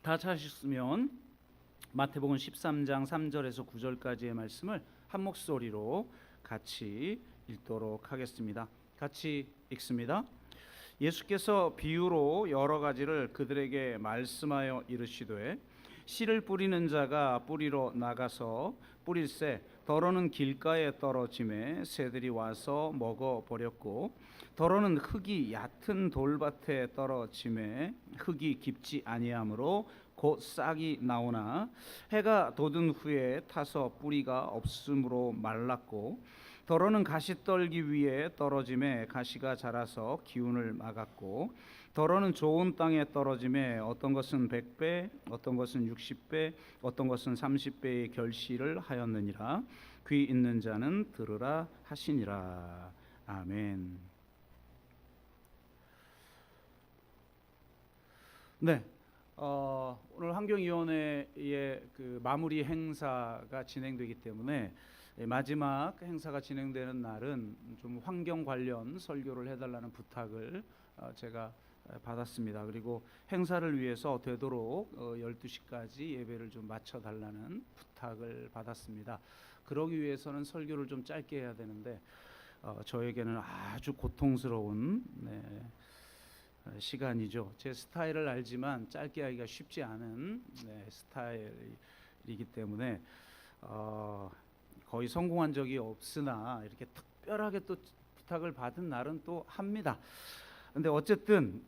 다 찾으셨으면 마태복음 13장 3절에서 9절까지의 말씀을 한 목소리로 같이 읽도록 하겠습니다. 같이 읽습니다. 예수께서 비유로 여러 가지를 그들에게 말씀하여 이르시되 씨를 뿌리는 자가 뿌리러 나가서 뿌릴새 더러는 길가에 떨어짐에 새들이 와서 먹어 버렸고 더러는 흙이 얕은 돌밭에 떨어짐에 흙이 깊지 아니하므로 곧 싹이 나오나 해가 돋은 후에 타서 뿌리가 없으므로 말랐고 더러는 가시떨기 위에 떨어짐에 가시가 자라서 기운을 막았고 더러는 좋은 땅에 떨어짐에 어떤 것은 100배 어떤 것은 60배 어떤 것은 30배의 결실을 하였느니라. 귀 있는 자는 들으라 하시니라. 아멘. 네, 오늘 환경위원회의 그 마무리 행사가 진행되기 때문에 마지막 행사가 진행되는 날은 좀 환경 관련 설교를 해달라는 부탁을 제가 받았습니다. 그리고 행사를 위해서 되도록 12시까지 예배를 좀 마쳐달라는 부탁을 받았습니다. 그러기 위해서는 설교를 좀 짧게 해야 되는데 저에게는 아주 고통스러운 시간이죠. 제 스타일을 알지만 짧게 하기가 쉽지 않은 스타일이기 때문에 거의 성공한 적이 없으나 이렇게 특별하게 또 부탁을 받은 날은 또 합니다. 근데 어쨌든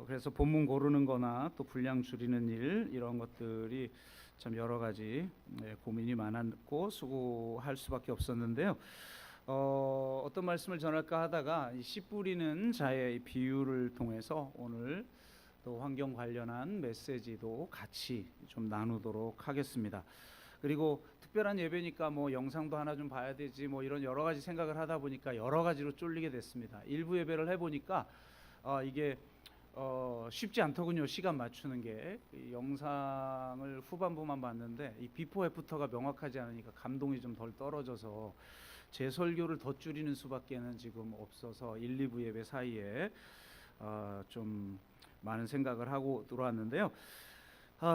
그래서 본문 고르는 거나 또 분량 줄이는 일 이런 것들이 참 여러 가지 고민이 많았고 수고할 수밖에 없었는데요. 어떤 말씀을 전할까 하다가 씨 뿌리는 자의 비유를 통해서 오늘 또 환경 관련한 메시지도 같이 좀 나누도록 하겠습니다. 그리고 특별한 예배니까 뭐 영상도 하나 좀 봐야 되지 뭐 이런 여러 가지 생각을 하다 보니까 여러 가지로 쫄리게 됐습니다. 일부 예배를 해보니까 이게 쉽지 않더군요. 시간 맞추는 게. 영상을 후반부만 봤는데 이 비포 애프터가 명확하지 않으니까 감동이 좀 덜 떨어져서 제 설교를 더 줄이는 수밖에는 지금 없어서 1, 2부 예배 사이에 좀 많은 생각을 하고 들어왔는데요.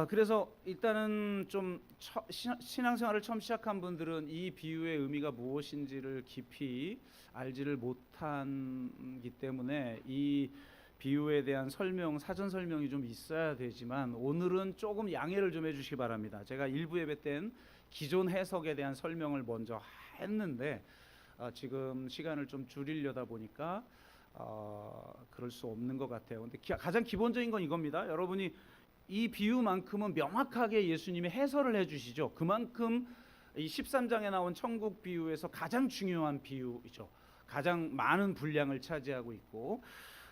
그래서 일단은 좀 신앙생활을 처음 시작한 분들은 이 비유의 의미가 무엇인지를 깊이 알지를 못하기 때문에 이 비유에 대한 설명, 사전 설명이 좀 있어야 되지만 오늘은 조금 양해를 좀 해주시기 바랍니다. 제가 일부 예배 때는 기존 해석에 대한 설명을 먼저 했는데 지금 시간을 좀 줄이려다 보니까 그럴 수 없는 것 같아요. 근데 가장 기본적인 건 이겁니다. 여러분이 이 비유만큼은 명확하게 예수님이 해설을 해주시죠. 그만큼 이 13장에 나온 천국 비유에서 가장 중요한 비유이죠. 가장 많은 분량을 차지하고 있고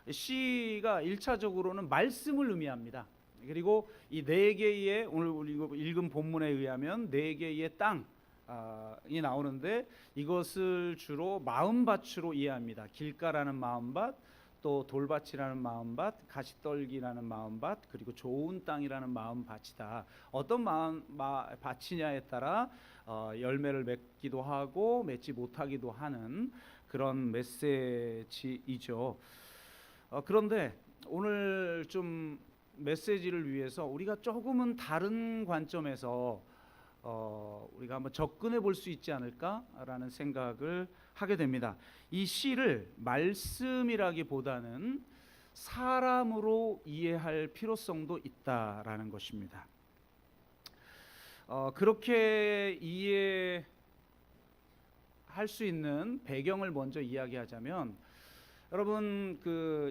씨가 1차적으로는 말씀을 의미합니다. 그리고 이 네 개의 오늘 읽은 본문에 의하면 네 개의 땅이 나오는데 이것을 주로 마음밭으로 이해합니다. 길가라는 마음밭, 또 돌밭이라는 마음밭, 가시떨기라는 마음밭, 그리고 좋은 땅이라는 마음밭이다. 어떤 밭이냐에 따라 열매를 맺기도 하고 맺지 못하기도 하는 그런 메시지이죠. 그런데 오늘 좀 메시지를 위해서 우리가 조금은 다른 관점에서 우리가 한번 접근해 볼 수 있지 않을까라는 생각을 하게 됩니다. 이 시를 말씀이라기보다는 사람으로 이해할 필요성도 있다라는 것입니다. 그렇게 이해할 수 있는 배경을 먼저 이야기하자면 여러분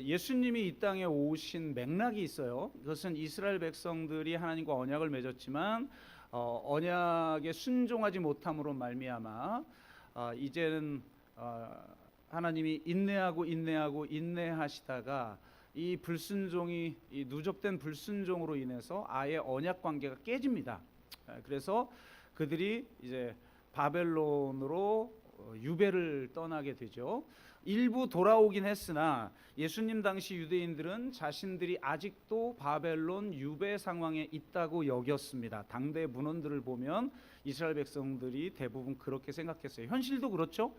예수님이 이 땅에 오신 맥락이 있어요. 그것은 이스라엘 백성들이 하나님과 언약을 맺었지만 언약에 순종하지 못함으로 말미암아 이제는 하나님이 인내하고 인내하시다가 이 불순종이 이 누적된 불순종으로 인해서 아예 언약 관계가 깨집니다. 그래서 그들이 이제 바벨론으로 유배를 떠나게 되죠. 일부 돌아오긴 했으나 예수님 당시 유대인들은 자신들이 아직도 바벨론 유배 상황에 있다고 여겼습니다. 당대 문헌들을 보면 이스라엘 백성들이 대부분 그렇게 생각했어요. 현실도 그렇죠.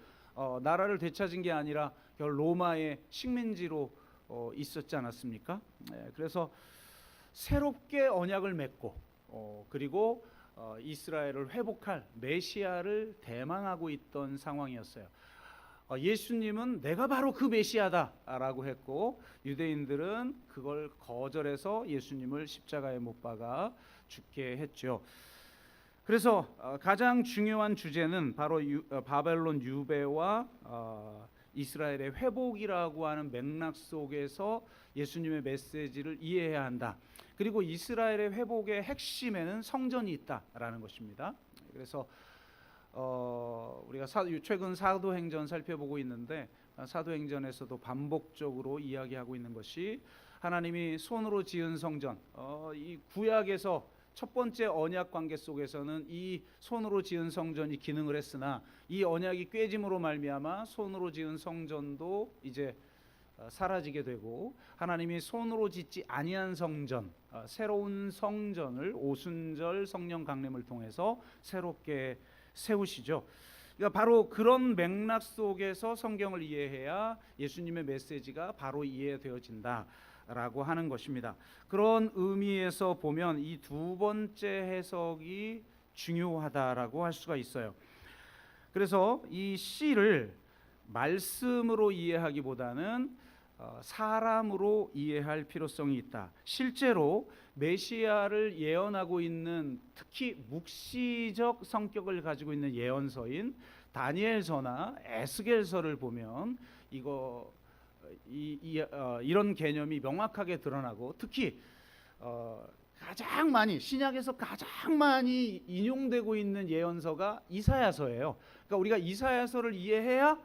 나라를 되찾은 게 아니라 결 로마의 식민지로 있었지 않았습니까? 그래서 새롭게 언약을 맺고 그리고 이스라엘을 회복할 메시아를 대망하고 있던 상황이었어요. 예수님은 내가 바로 그 메시아다라고 했고 유대인들은 그걸 거절해서 예수님을 십자가에 못 박아 죽게 했죠. 그래서 가장 중요한 주제는 바로 바벨론 유배와 이스라엘의 회복이라고 하는 맥락 속에서 예수님의 메시지를 이해해야 한다. 그리고 이스라엘의 회복의 핵심에는 성전이 있다라는 것입니다. 그래서 우리가 최근 사도행전 살펴보고 있는데 사도행전에서도 반복적으로 이야기하고 있는 것이 하나님이 손으로 지은 성전, 이 구약에서 첫 번째 언약 관계 속에서는 이 손으로 지은 성전이 기능을 했으나 이 언약이 깨짐으로 말미암아 손으로 지은 성전도 이제 사라지게 되고 하나님이 손으로 짓지 아니한 성전, 새로운 성전을 오순절 성령 강림을 통해서 새롭게 세우시죠. 그러니까 바로 그런 맥락 속에서 성경을 이해해야 예수님의 메시지가 바로 이해되어진다라고 하는 것입니다. 그런 의미에서 보면 이 두 번째 해석이 중요하다라고 할 수가 있어요. 그래서 이 시를 말씀으로 이해하기보다는 사람으로 이해할 필요성이 있다. 실제로 메시아를 예언하고 있는 특히 묵시적 성격을 가지고 있는 예언서인 다니엘서나 에스겔서를 보면 이런 개념이 명확하게 드러나고 특히 가장 많이 신약에서 가장 많이 인용되고 있는 예언서가 이사야서예요. 그러니까 우리가 이사야서를 이해해야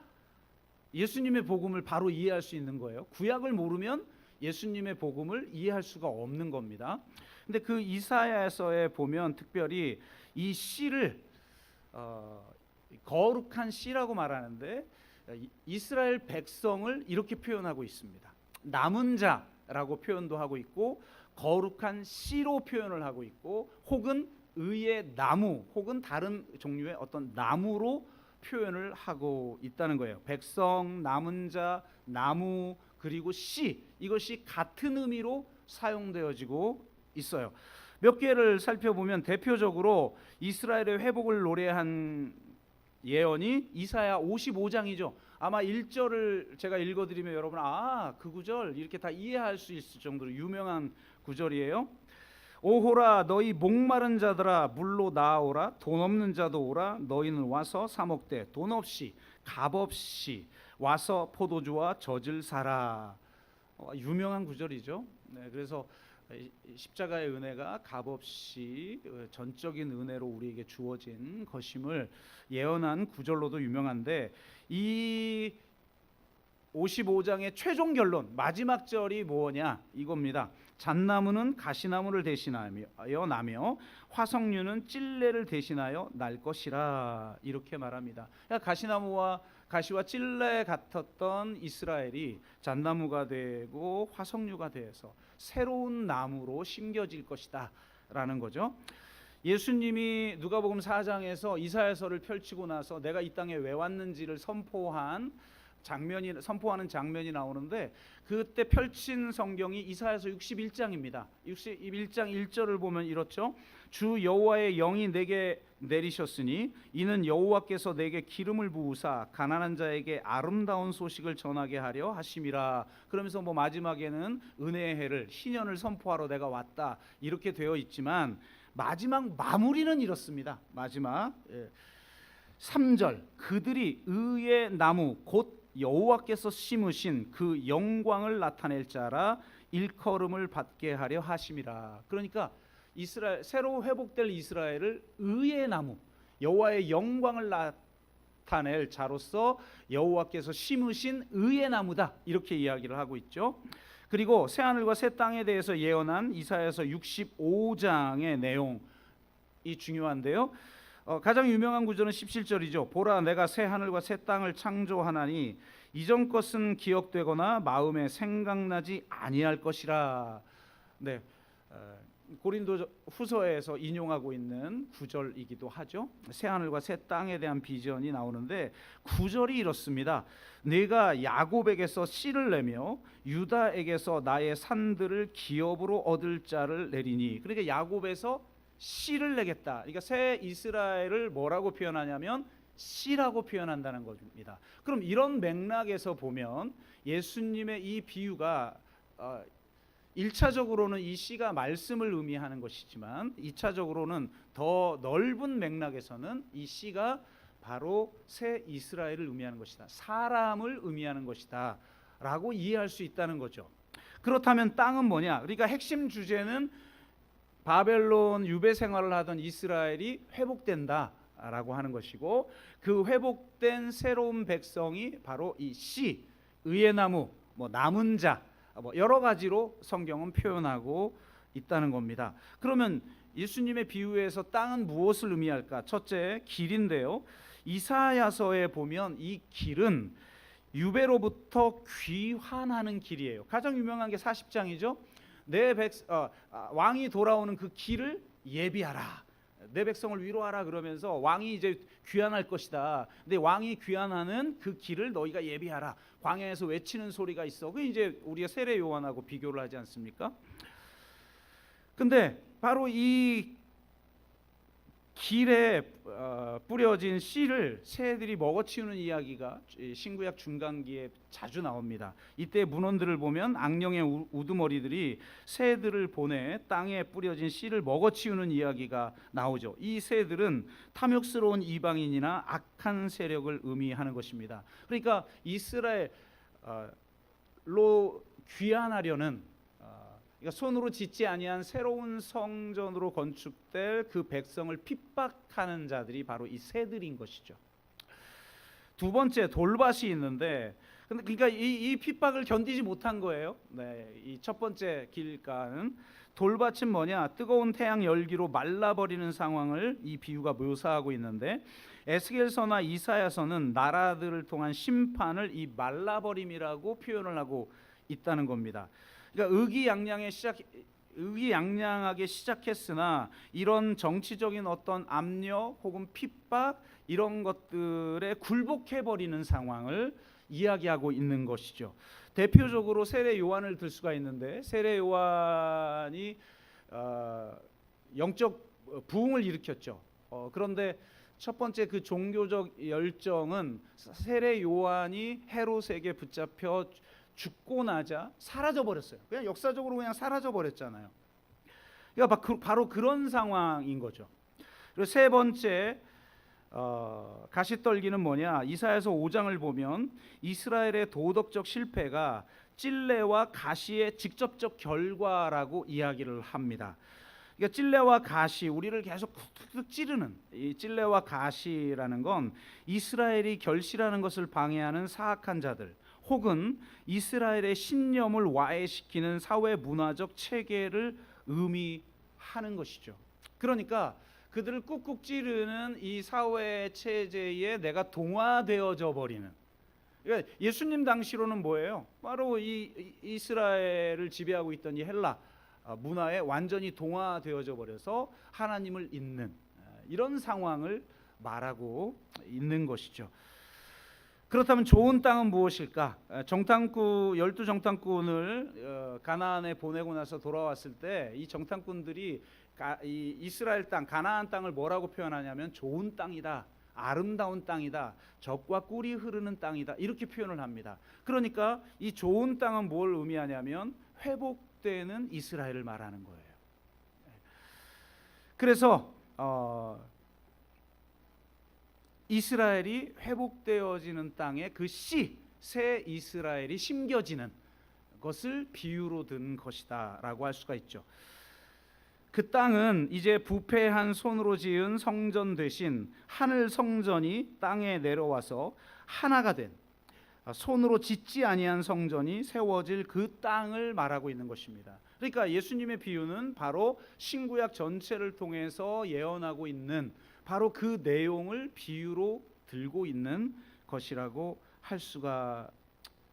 예수님의 복음을 바로 이해할 수 있는 거예요. 구약을 모르면 예수님의 복음을 이해할 수가 없는 겁니다. 근데 그 이사야서에 보면 특별히 이 씨를 거룩한 씨라고 말하는데 이스라엘 백성을 이렇게 표현하고 있습니다. 남은 자라고 표현도 하고 있고 거룩한 씨로 표현을 하고 있고 혹은 의의 나무 혹은 다른 종류의 어떤 나무로 표현을 하고 있다는 거예요. 백성, 남은 자, 나무 그리고 씨, 이것이 같은 의미로 사용되어지고 있어요. 몇 개를 살펴보면 대표적으로 이스라엘의 회복을 노래한 예언이 이사야 55장이죠. 아마 1절을 제가 읽어드리면 여러분 그 구절 이렇게 다 이해할 수 있을 정도로 유명한 구절이에요. 오호라 너희 목마른 자들아 물로 나아오라 돈 없는 자도 오라 너희는 와서 사 먹되 돈 없이 값 없이 와서 포도주와 젖을 사라. 유명한 구절이죠. 네, 그래서 십자가의 은혜가 값없이 전적인 은혜로 우리에게 주어진 것임을 예언한 구절로도 유명한데 이 55장의 최종 결론 마지막 절이 뭐냐 이겁니다. 잣나무는 가시나무를 대신하여 나며 화석류는 찔레를 대신하여 날 것이라 이렇게 말합니다. 그러니까 가시와 찔레 같았던 이스라엘이 잣나무가 되고 화석류가 되어서 새로운 나무로 심겨질 것이다 라는 거죠. 예수님이 누가복음 4장에서 이사야서를 펼치고 나서 내가 이 땅에 왜 왔는지를 선포하는 장면이 나오는데 그때 펼친 성경이 이사야서 61장입니다. 61장 1절을 보면 이렇죠. 주 여호와의 영이 내게 내리셨으니 이는 여호와께서 내게 기름을 부으사 가난한 자에게 아름다운 소식을 전하게 하려 하심이라. 그러면서 마지막에는 은혜의 해를 희년을 선포하러 내가 왔다 이렇게 되어 있지만 마지막 마무리는 이렇습니다. 마지막 3절 그들이 의의 나무 곧 여호와께서 심으신 그 영광을 나타낼 자라 일컬음을 받게 하려 하심이라. 그러니까 이스라엘 새로 회복될 이스라엘을 의의 나무 여호와의 영광을 나타낼 자로서 여호와께서 심으신 의의 나무다 이렇게 이야기를 하고 있죠. 그리고 새 하늘과 새 땅에 대해서 예언한 이사야서 65장의 내용이 중요한데요. 가장 유명한 구절은 17절이죠. 보라 내가 새 하늘과 새 땅을 창조하나니 이전 것은 기억되거나 마음에 생각나지 아니할 것이라. 네, 고린도 후서에서 인용하고 있는 구절이기도 하죠. 새 하늘과 새 땅에 대한 비전이 나오는데 구절이 이렇습니다. 내가 야곱에게서 씨를 내며 유다에게서 나의 산들을 기업으로 얻을 자를 내리니. 그러니까 야곱에서 씨를 내겠다. 그러니까 새 이스라엘을 뭐라고 표현하냐면 씨라고 표현한다는 겁니다. 그럼 이런 맥락에서 보면 예수님의 이 비유가 1차적으로는 이 씨가 말씀을 의미하는 것이지만 2차적으로는 더 넓은 맥락에서는 이 씨가 바로 새 이스라엘을 의미하는 것이다. 사람을 의미하는 것이다 라고 이해할 수 있다는 거죠. 그렇다면 땅은 뭐냐? 그러니까 핵심 주제는 바벨론 유배 생활을 하던 이스라엘이 회복된다 라고 하는 것이고, 그 회복된 새로운 백성이 바로 이 씨, 의의 나무, 남은 자, 여러 가지로 성경은 표현하고 있다는 겁니다. 그러면 예수님의 비유에서 땅은 무엇을 의미할까? 첫째, 길인데요. 이사야서에 보면 이 길은 유배로부터 귀환하는 길이에요. 가장 유명한 게 40장이죠. 왕이 돌아오는 그 길을 예비하라. 내 백성을 위로하라 그러면서 왕이 이제 귀환할 것이다. 근데 왕이 귀환하는 그 길을 너희가 예비하라. 광야에서 외치는 소리가 있어. 그 이제 우리가 세례 요한하고 비교를 하지 않습니까? 근데 바로 이 길에 뿌려진 씨를 새들이 먹어치우는 이야기가 신구약 중간기에 자주 나옵니다. 이때 문헌들을 보면 악령의 우두머리들이 새들을 보내 땅에 뿌려진 씨를 먹어치우는 이야기가 나오죠. 이 새들은 탐욕스러운 이방인이나 악한 세력을 의미하는 것입니다. 그러니까 이스라엘로 귀환하려는, 그러니까 손으로 짓지 아니한 새로운 성전으로 건축될 그 백성을 핍박하는 자들이 바로 이 새들인 것이죠. 두 번째, 돌밭이 있는데, 그러니까 이 핍박을 견디지 못한 거예요. 이 첫 번째 길가는 돌밭은 뭐냐? 뜨거운 태양 열기로 말라버리는 상황을 이 비유가 묘사하고 있는데, 에스겔서나 이사야서는 나라들을 통한 심판을 이 말라버림이라고 표현을 하고 있다는 겁니다. 그러니까 의기양양하게 시작했으나 이런 정치적인 어떤 압력 혹은 핍박 이런 것들에 굴복해버리는 상황을 이야기하고 있는 것이죠. 대표적으로 세례 요한을 들 수가 있는데, 세례 요한이 영적 부흥을 일으켰죠. 그런데 첫 번째 그 종교적 열정은 세례 요한이 헤롯에게 붙잡혀 죽고 나자 사라져 버렸어요. 그냥 역사적으로 그냥 사라져 버렸잖아요. 그러니까 바로 그런 상황인 거죠. 그리고 세 번째 가시떨기는 뭐냐? 이사야서 5장을 보면 이스라엘의 도덕적 실패가 찔레와 가시의 직접적 결과라고 이야기를 합니다. 그러니까 찔레와 가시, 우리를 계속 툭툭 찌르는 이 찔레와 가시라는 건 이스라엘이 결실하는 것을 방해하는 사악한 자들, 혹은 이스라엘의 신념을 와해시키는 사회 문화적 체계를 의미하는 것이죠. 그러니까 그들을 꾹꾹 찌르는 이 사회 체제에 내가 동화되어져 버리는. 그러니까 예수님 당시로는 뭐예요? 바로 이 이스라엘을 지배하고 있던 이 헬라 문화에 완전히 동화되어져 버려서 하나님을 잊는 이런 상황을 말하고 있는 것이죠. 그렇다면 좋은 땅은 무엇일까? 12 정탐꾼을 가나안에 보내고 나서 돌아왔을 때 이 정탐꾼들이 이 이스라엘 땅, 가나안 땅을 뭐라고 표현하냐면 좋은 땅이다, 아름다운 땅이다, 젖과 꿀이 흐르는 땅이다, 이렇게 표현을 합니다. 그러니까 이 좋은 땅은 뭘 의미하냐면 회복되는 이스라엘을 말하는 거예요. 그래서 이스라엘이 회복되어지는 땅에 그 씨, 새 이스라엘이 심겨지는 것을 비유로 든 것이다 라고 할 수가 있죠. 그 땅은 이제 부패한 손으로 지은 성전 대신 하늘 성전이 땅에 내려와서 하나가 된, 손으로 짓지 아니한 성전이 세워질 그 땅을 말하고 있는 것입니다. 그러니까 예수님의 비유는 바로 신구약 전체를 통해서 예언하고 있는 바로 그 내용을 비유로 들고 있는 것이라고 할 수가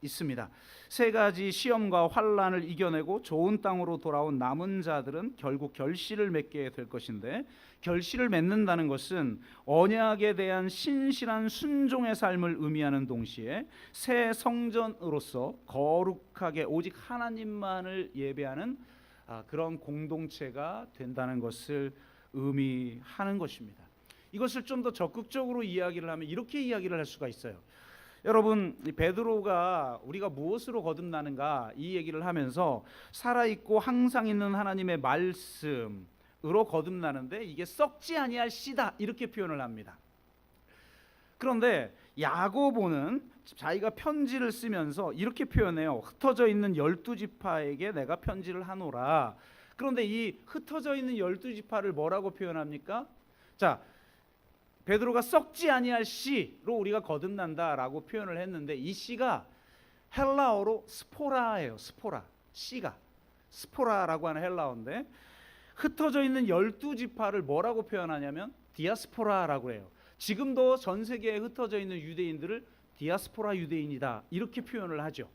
있습니다. 세 가지 시험과 환란을 이겨내고 좋은 땅으로 돌아온 남은 자들은 결국 결실을 맺게 될 것인데, 결실을 맺는다는 것은 언약에 대한 신실한 순종의 삶을 의미하는 동시에 새 성전으로서 거룩하게 오직 하나님만을 예배하는 그런 공동체가 된다는 것을 의미하는 것입니다. 이것을 좀 더 적극적으로 이야기를 하면 이렇게 이야기를 할 수가 있어요. 여러분, 베드로가 우리가 무엇으로 거듭나는가 이 얘기를 하면서 살아있고 항상 있는 하나님의 말씀으로 거듭나는데 이게 썩지 아니할 씨다 이렇게 표현을 합니다. 그런데 야고보는 자기가 편지를 쓰면서 이렇게 표현해요. 흩어져 있는 12지파에게 내가 편지를 하노라. 그런데 이 흩어져 있는 12지파를 뭐라고 표현합니까? 자, 베드로가 썩지 아니할 씨로 우리가 거듭난다라고 표현을 했는데, 이 씨가 헬라어로 스포라예요. 스포라. 씨가 스포라라고 하는 헬라어인데, 흩어져 있는 12지파를 뭐라고 표현하냐면 디아스포라라고 해요. 지금도 전 세계에 흩어져 있는 유대인들을 디아스포라 유대인이다 이렇게 표현을 하죠.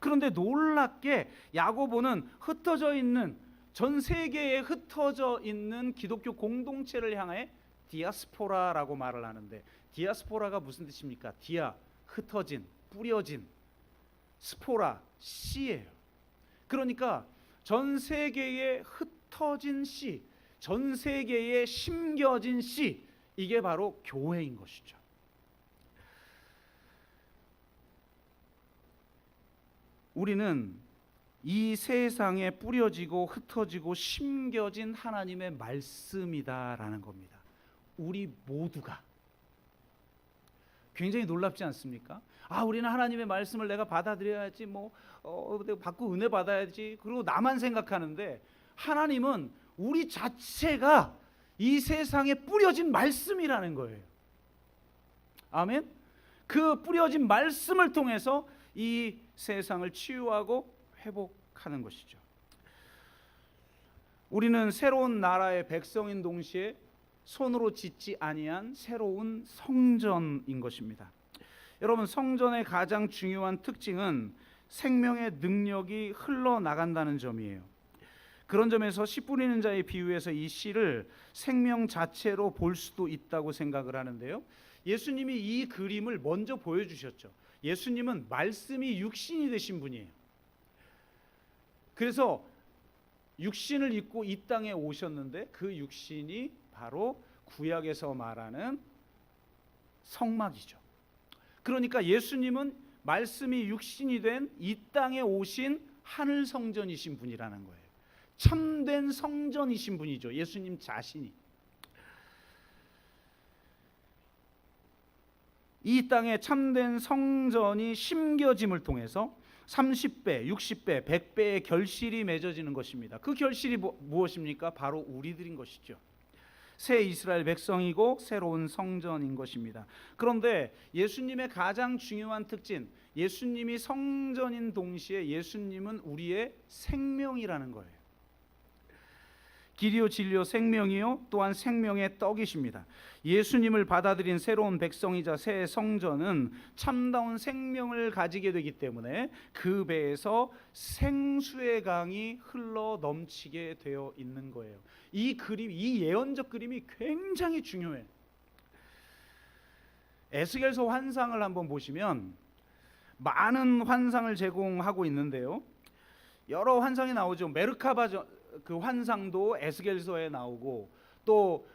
그런데 놀랍게 야고보는 흩어져 있는 전 세계에 흩어져 있는 기독교 공동체를 향해 디아스포라라고 말을 하는데, 디아스포라가 무슨 뜻입니까? 디아, 흩어진, 뿌려진, 스포라, 씨예요. 그러니까 전 세계에 흩어진 씨, 전 세계에 심겨진 씨, 이게 바로 교회인 것이죠. 우리는 이 세상에 뿌려지고 흩어지고 심겨진 하나님의 말씀이다라는 겁니다. 우리 모두가. 굉장히 놀랍지 않습니까? 우리는 하나님의 말씀을 내가 받아들여야지, 내가 받고 은혜 받아야지, 그리고 나만 생각하는데, 하나님은 우리 자체가 이 세상에 뿌려진 말씀이라는 거예요. 아멘. 그 뿌려진 말씀을 통해서 이 세상을 치유하고 회복하는 것이죠. 우리는 새로운 나라의 백성인 동시에 손으로 짓지 아니한 새로운 성전인 것입니다. 여러분, 성전의 가장 중요한 특징은 생명의 능력이 흘러나간다는 점이에요. 그런 점에서 씨 뿌리는 자의 비유에서 이 씨를 생명 자체로 볼 수도 있다고 생각을 하는데요. 예수님이 이 그림을 먼저 보여주셨죠. 예수님은 말씀이 육신이 되신 분이에요. 그래서 육신을 입고 이 땅에 오셨는데, 그 육신이 바로 구약에서 말하는 성막이죠. 그러니까 예수님은 말씀이 육신이 된 이 땅에 오신 하늘 성전이신 분이라는 거예요. 참된 성전이신 분이죠. 예수님 자신이. 이 땅에 참된 성전이 심겨짐을 통해서 30배, 60배, 100배의 결실이 맺어지는 것입니다. 그 결실이 무엇입니까? 바로 우리들인 것이죠. 새 이스라엘 백성이고 새로운 성전인 것입니다. 그런데 예수님의 가장 중요한 특징, 예수님이 성전인 동시에 예수님은 우리의 생명이라는 거예요. 길이요 진리요 생명이요 또한 생명의 떡이십니다. 예수님을 받아들인 새로운 백성이자 새 성전은 참다운 생명을 가지게 되기 때문에 그 배에서 생수의 강이 흘러 넘치게 되어 있는 거예요. 이 그림, 이 예언적 그림이 굉장히 중요해요. 에스겔서 환상을 한번 보시면 많은 환상을 제공하고 있는데요. 여러 환상이 나오죠. 메르카바 그 환상도 에스겔서에 나오고, 또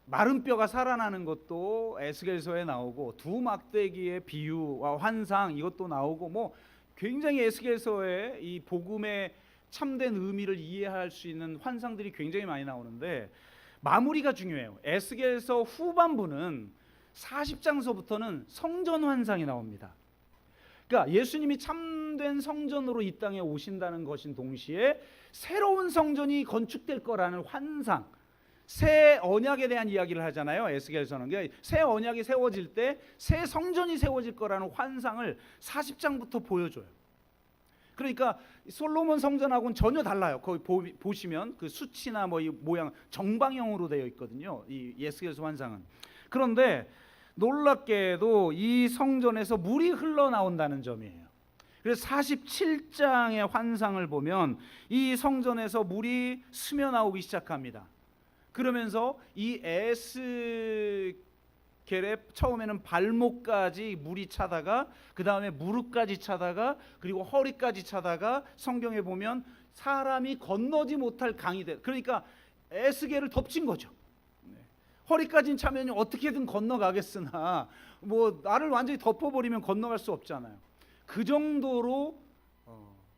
마른 뼈가 살아나는 것도 에스겔서에 나오고, 두 막대기의 비유와 환상 이것도 나오고, 굉장히 에스겔서에 이 복음의 참된 의미를 이해할 수 있는 환상들이 굉장히 많이 나오는데, 마무리가 중요해요. 에스겔서 후반부는 40장서부터는 성전 환상이 나옵니다. 그러니까 예수님이 참된 성전으로 이 땅에 오신다는 것인 동시에 새로운 성전이 건축될 거라는 환상, 새 언약에 대한 이야기를 하잖아요. 에스겔서는 그러니까 새 언약이 세워질 때 새 성전이 세워질 거라는 환상을 40장부터 보여줘요. 그러니까 솔로몬 성전하고는 전혀 달라요. 거기 보시면 그 수치나 이 모양 정방형으로 되어 있거든요. 이 에스겔서 환상은. 그런데 놀랍게도 이 성전에서 물이 흘러나온다는 점이에요. 그래서 47장의 환상을 보면 이 성전에서 물이 스며 나오기 시작합니다. 그러면서 이 에스겔의 처음에는 발목까지 물이 차다가 그 다음에 무릎까지 차다가 그리고 허리까지 차다가 성경에 보면 사람이 건너지 못할 강이 돼. 그러니까 에스겔을 덮친 거죠. 허리까지 차면 어떻게든 건너가겠으나 뭐 나를 완전히 덮어버리면 건너갈 수 없잖아요. 그 정도로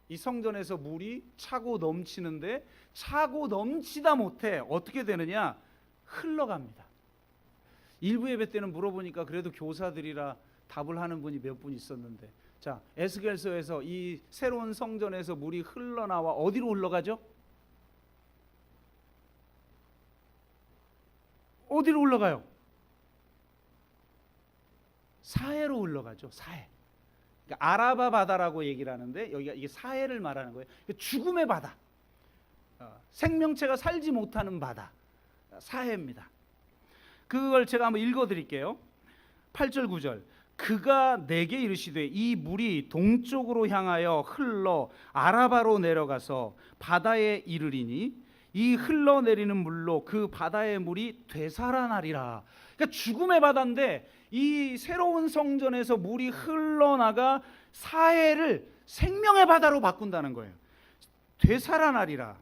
이 성전에서 물이 차고 넘치는데 차고 넘치다 못해 어떻게 되느냐? 흘러갑니다. 일부 예배 때는 물어보니까 그래도 교사들이라 답을 하는 분이 몇 분 있었는데, 자, 에스겔서에서 이 새로운 성전에서 물이 흘러나와 어디로 흘러가죠? 어디로 흘러가요? 사해로 흘러가죠. 사해. 그러니까 아라바 바다라고 얘기를 하는데 여기가 이게 사해를 말하는 거예요. 죽음의 바다, 생명체가 살지 못하는 바다, 사해입니다. 그걸 제가 한번 읽어드릴게요. 8절 9절. 그가 내게 이르시되 이 물이 동쪽으로 향하여 흘러 아라바로 내려가서 바다에 이르리니 이 흘러내리는 물로 그 바다의 물이 되살아나리라. 그러니까 죽음의 바다인데 이 새로운 성전에서 물이 흘러나가 사해를 생명의 바다로 바꾼다는 거예요. 되살아나리라.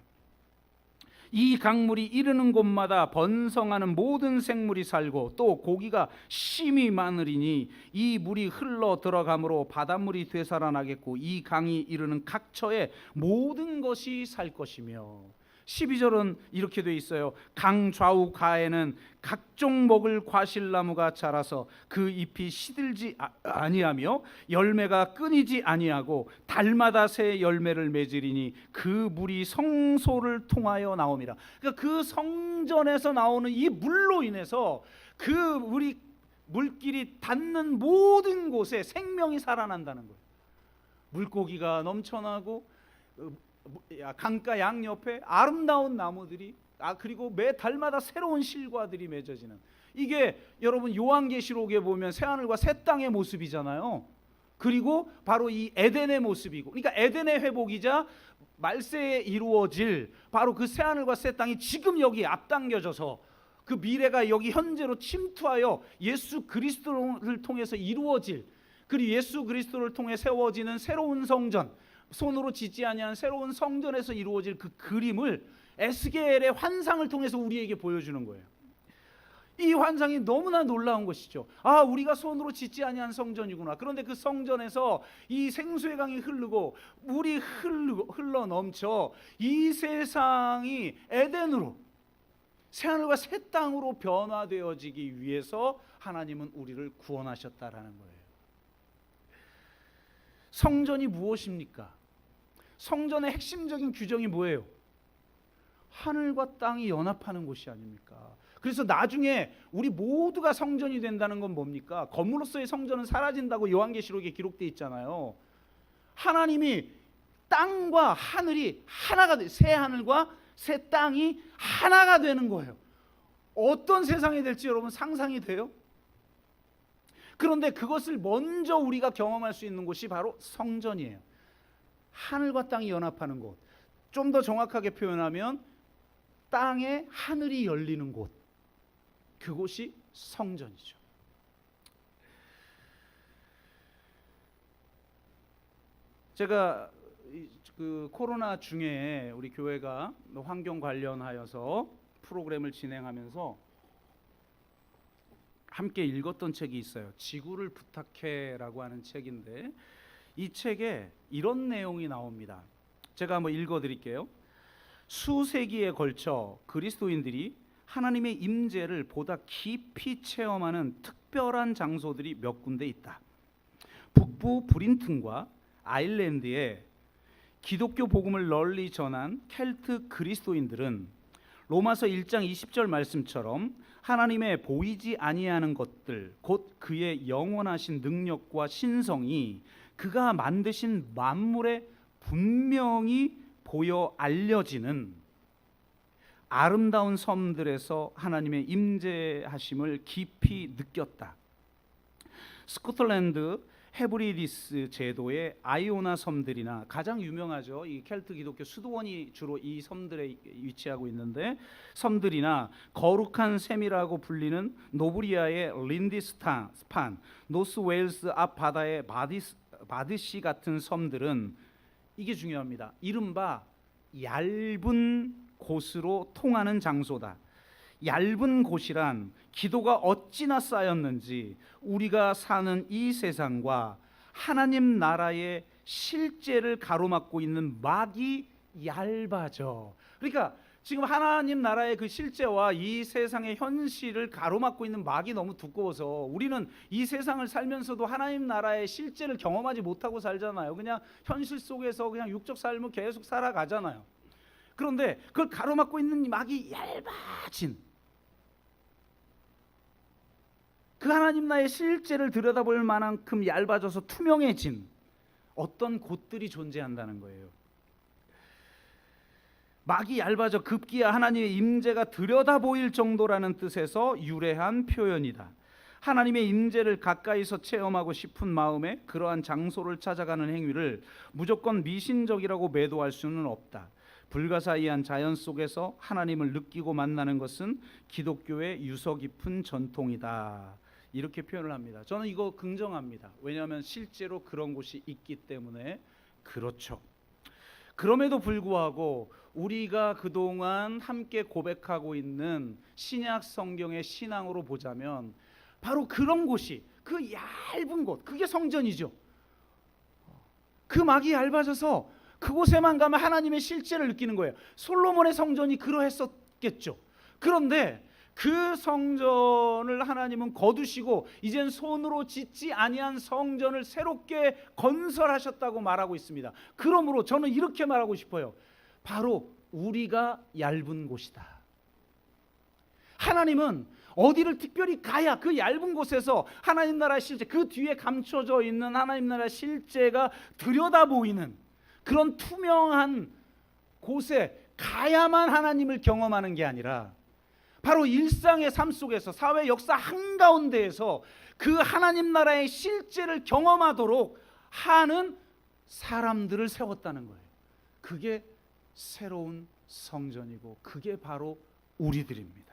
이 강물이 이르는 곳마다 번성하는 모든 생물이 살고 또 고기가 심히 많으리니 이 물이 흘러 들어가므로 바닷물이 되살아나겠고 이 강이 이르는 각처에 모든 것이 살 것이며. 12절은 이렇게 돼 있어요. 강 좌우 가에는 각종 먹을 과실나무가 자라서 그 잎이 시들지 아니하며 열매가 끊이지 아니하고 달마다 새 열매를 맺으리니 그 물이 성소를 통하여 나옵니다. 그러니까 그 성전에서 나오는 이 물로 인해서 그 물길이 닿는 모든 곳에 생명이 살아난다는 거예요. 물고기가 넘쳐나고 강가 양옆에 아름다운 나무들이 그리고 매 달마다 새로운 실과들이 맺어지는, 이게 여러분 요한계시록에 보면 새하늘과 새 땅의 모습이잖아요. 그리고 바로 이 에덴의 모습이고, 그러니까 에덴의 회복이자 말세에 이루어질 바로 그 새하늘과 새 땅이 지금 여기 앞당겨져서 그 미래가 여기 현재로 침투하여 예수 그리스도를 통해서 이루어질, 그리고 예수 그리스도를 통해 세워지는 새로운 성전, 손으로 짓지 아니한 새로운 성전에서 이루어질 그 그림을 에스겔의 환상을 통해서 우리에게 보여주는 거예요. 이 환상이 너무나 놀라운 것이죠. 우리가 손으로 짓지 아니한 성전이구나. 그런데 그 성전에서 이 생수의 강이 흐르고 물이 흘러 넘쳐 이 세상이 에덴으로, 새하늘과 새 땅으로 변화되어지기 위해서 하나님은 우리를 구원하셨다라는 거예요. 성전이 무엇입니까? 성전의 핵심적인 규정이 뭐예요? 하늘과 땅이 연합하는 곳이 아닙니까? 그래서 나중에 우리 모두가 성전이 된다는 건 뭡니까? 건물로서의 성전은 사라진다고 요한계시록에 기록되어 있잖아요. 하나님이 땅과 하늘이 하나가 돼, 새 하늘과 새 땅이 하나가 되는 거예요. 어떤 세상이 될지 여러분 상상이 돼요? 그런데 그것을 먼저 우리가 경험할 수 있는 곳이 바로 성전이에요. 하늘과 땅이 연합하는 곳, 좀 더 정확하게 표현하면 땅에 하늘이 열리는 곳, 그곳이 성전이죠. 제가 그 코로나 중에 우리 교회가 환경 관련하여서 프로그램을 진행하면서 함께 읽었던 책이 있어요. 지구를 부탁해라고 하는 책인데 이 책에 이런 내용이 나옵니다. 제가 한번 읽어드릴게요. 수세기에 걸쳐 그리스도인들이 하나님의 임재를 보다 깊이 체험하는 특별한 장소들이 몇 군데 있다. 북부 브린튼과 아일랜드에 기독교 복음을 널리 전한 켈트 그리스도인들은 로마서 1장 20절 말씀처럼 하나님의 보이지 아니하는 것들, 곧 그의 영원하신 능력과 신성이 그가 만드신 만물에 분명히 보여 알려지는 아름다운 섬들에서 하나님의 임재하심을 깊이 느꼈다. 스코틀랜드 헤브리디스 제도의 아이오나 섬들이나 가장 유명하죠. 이 켈트 기독교 수도원이 주로 이 섬들에 위치하고 있는데 섬들이나 거룩한 샘이라고 불리는 노브리아의 린디스탄, 노스 웨일스 앞 바다의 바드시 같은 섬들은 이게 중요합니다. 이른바 얇은 곳으로 통하는 장소다. 얇은 곳이란 기도가 어찌나 쌓였는지 우리가 사는 이 세상과 하나님 나라의 실제를 가로막고 있는 막이 얇아져. 그러니까 지금 하나님 나라의 그 실제와 이 세상의 현실을 가로막고 있는 막이 너무 두꺼워서 우리는 이 세상을 살면서도 하나님 나라의 실제를 경험하지 못하고 살잖아요. 그냥 현실 속에서 그냥 육적 삶을 계속 살아가잖아요. 그런데 그걸 가로막고 있는 막이 얇아진, 그 하나님 나라의 실제를 들여다볼 만큼 얇아져서 투명해진 어떤 곳들이 존재한다는 거예요. 막이 얇아져 급기야 하나님의 임재가 들여다보일 정도라는 뜻에서 유래한 표현이다. 하나님의 임재를 가까이서 체험하고 싶은 마음에 그러한 장소를 찾아가는 행위를 무조건 미신적이라고 매도할 수는 없다. 불가사의한 자연 속에서 하나님을 느끼고 만나는 것은 기독교의 유서 깊은 전통이다. 이렇게 표현을 합니다. 저는 이거 긍정합니다. 왜냐하면 실제로 그런 곳이 있기 때문에 그렇죠. 그럼에도 불구하고 우리가 그동안 함께 고백하고 있는 신약 성경의 신앙으로 보자면 바로 그런 곳이, 그 얇은 곳, 그게 성전이죠. 그 막이 얇아져서 그곳에만 가면 하나님의 실제를 느끼는 거예요. 솔로몬의 성전이 그러했었겠죠. 그런데 그 성전을 하나님은 거두시고 이젠 손으로 짓지 아니한 성전을 새롭게 건설하셨다고 말하고 있습니다. 그러므로 저는 이렇게 말하고 싶어요. 바로 우리가 얇은 곳이다. 하나님은 어디를 특별히 가야 그 얇은 곳에서 하나님 나라의 실제, 그 뒤에 감춰져 있는 하나님 나라의 실제가 들여다보이는 그런 투명한 곳에 가야만 하나님을 경험하는 게 아니라 바로 일상의 삶 속에서, 사회 역사 한가운데에서 그 하나님 나라의 실제를 경험하도록 하는 사람들을 세웠다는 거예요. 그게 새로운 성전이고 그게 바로 우리들입니다.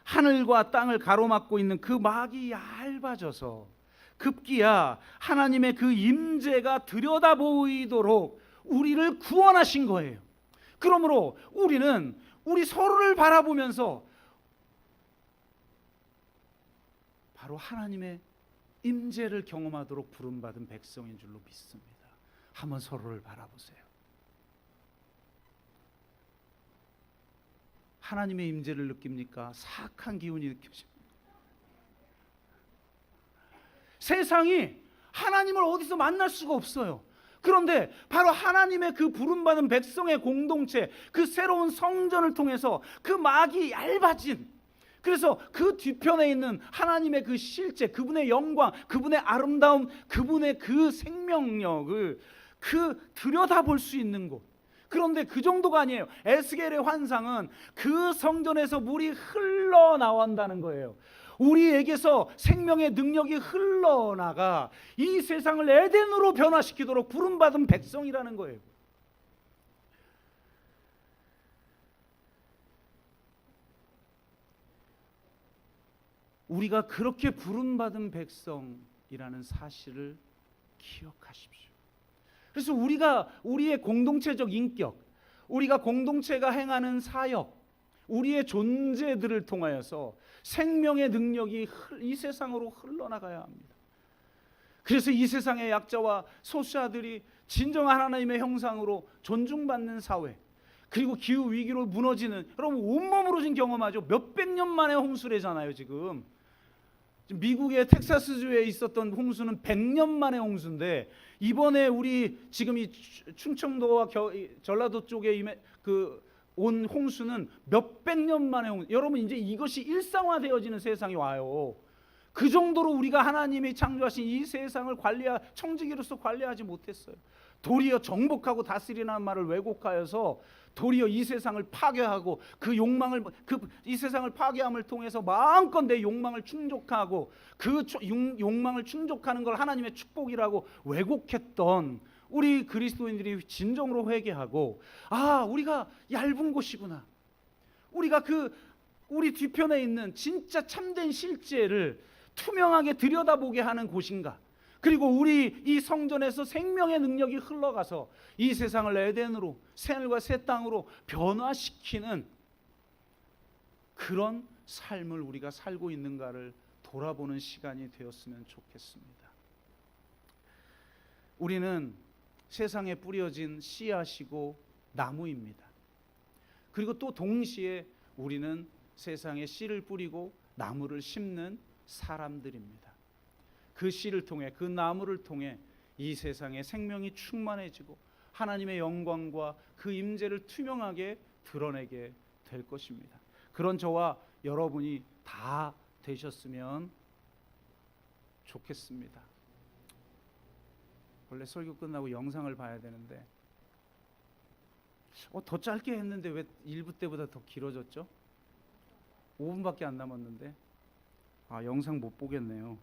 하늘과 땅을 가로막고 있는 그 막이 얇아져서 급기야 하나님의 그 임재가 들여다보이도록 우리를 구원하신 거예요. 그러므로 우리는 우리 서로를 바라보면서 바로 하나님의 임재를 경험하도록 부름받은 백성인 줄로 믿습니다. 한번 서로를 바라보세요. 하나님의 임재를 느낍니까? 사악한 기운이 느껴집니다. 세상이 하나님을 어디서 만날 수가 없어요. 그런데 바로 하나님의 그 부름받은 백성의 공동체, 그 새로운 성전을 통해서 그 막이 얇아진, 그래서 그 뒤편에 있는 하나님의 그 실제, 그분의 영광, 그분의 아름다움, 그분의 그 생명력을 들여다볼 수 있는 곳. 그런데 그 정도가 아니에요. 에스겔의 환상은 그 성전에서 물이 흘러나온다는 거예요. 우리에게서 생명의 능력이 흘러나가 이 세상을 에덴으로 변화시키도록 부름받은 백성이라는 거예요. 우리가 그렇게 부름받은 백성이라는 사실을 기억하십시오. 그래서 우리의 공동체적 인격, 우리가 공동체가 행하는 사역, 우리의 존재들을 통하여서 생명의 능력이 이 세상으로 흘러나가야 합니다. 그래서 이 세상의 약자와 소수자들이 진정한 하나님의 형상으로 존중받는 사회, 그리고 기후 위기로 무너지는, 여러분 온몸으로 지금 경험하죠. 몇백 년 만에 홍수래잖아요. 지금 미국의 텍사스주에 있었던 홍수는 100년 만에 홍수인데, 이번에 우리 지금 이 충청도와 전라도 쪽에 온 홍수는 몇백 년 만에 홍수. 여러분 이제 이것이 일상화되어지는 세상이 와요. 그 정도로 우리가 하나님이 창조하신 이 세상을 청지기로서 관리하지 못했어요. 도리어 정복하고 다스리라는 말을 왜곡하여서 도리어 이 세상을 파괴하고 이 세상을 파괴함을 통해서 마음껏 내 욕망을 충족하고 욕망을 충족하는 걸 하나님의 축복이라고 왜곡했던 우리 그리스도인들이 진정으로 회개하고, 우리가 얇은 곳이구나, 우리가 우리 뒤편에 있는 진짜 참된 실제를 투명하게 들여다보게 하는 곳인가, 그리고 우리 이 성전에서 생명의 능력이 흘러가서 이 세상을 에덴으로, 새하늘과 새 땅으로 변화시키는 그런 삶을 우리가 살고 있는가를 돌아보는 시간이 되었으면 좋겠습니다. 우리는 세상에 뿌려진 씨앗이고 나무입니다. 그리고 또 동시에 우리는 세상에 씨를 뿌리고 나무를 심는 사람들입니다. 그 씨를 통해, 그 나무를 통해 이 세상에 생명이 충만해지고 하나님의 영광과 그 임재를 투명하게 드러내게 될 것입니다. 그런 저와 여러분이 다 되셨으면 좋겠습니다. 원래 설교 끝나고 영상을 봐야 되는데 더 짧게 했는데 왜 1부 때보다 더 길어졌죠? 5분밖에 안 남았는데 영상 못 보겠네요.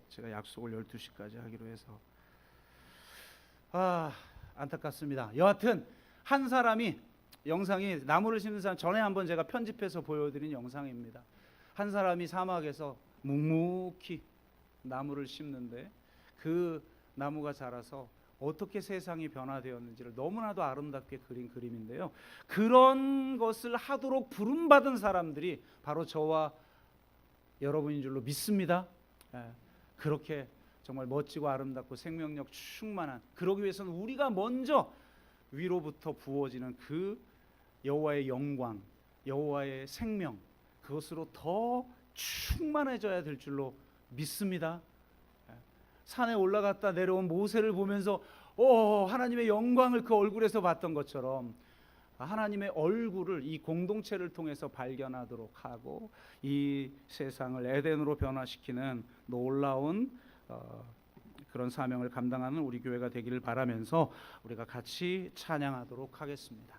제가 약속을 12시까지 하기로 해서 안타깝습니다. 여하튼 한 사람이, 영상이 나무를 심는 사람, 전에 한번 제가 편집해서 보여드린 영상입니다. 한 사람이 사막에서 묵묵히 나무를 심는데 그 나무가 자라서 어떻게 세상이 변화되었는지를 너무나도 아름답게 그린 그림인데요, 그런 것을 하도록 부름받은 사람들이 바로 저와 여러분인 줄로 믿습니다. 그렇게 정말 멋지고 아름답고 생명력 충만한, 그러기 위해서는 우리가 먼저 위로부터 부어지는 그 여호와의 영광, 여호와의 생명, 그것으로 더 충만해져야 될 줄로 믿습니다. 산에 올라갔다 내려온 모세를 보면서 하나님의 영광을 그 얼굴에서 봤던 것처럼 하나님의 얼굴을 이 공동체를 통해서 발견하도록 하고 이 세상을 에덴으로 변화시키는 놀라운 그런 사명을 감당하는 우리 교회가 되기를 바라면서 우리가 같이 찬양하도록 하겠습니다.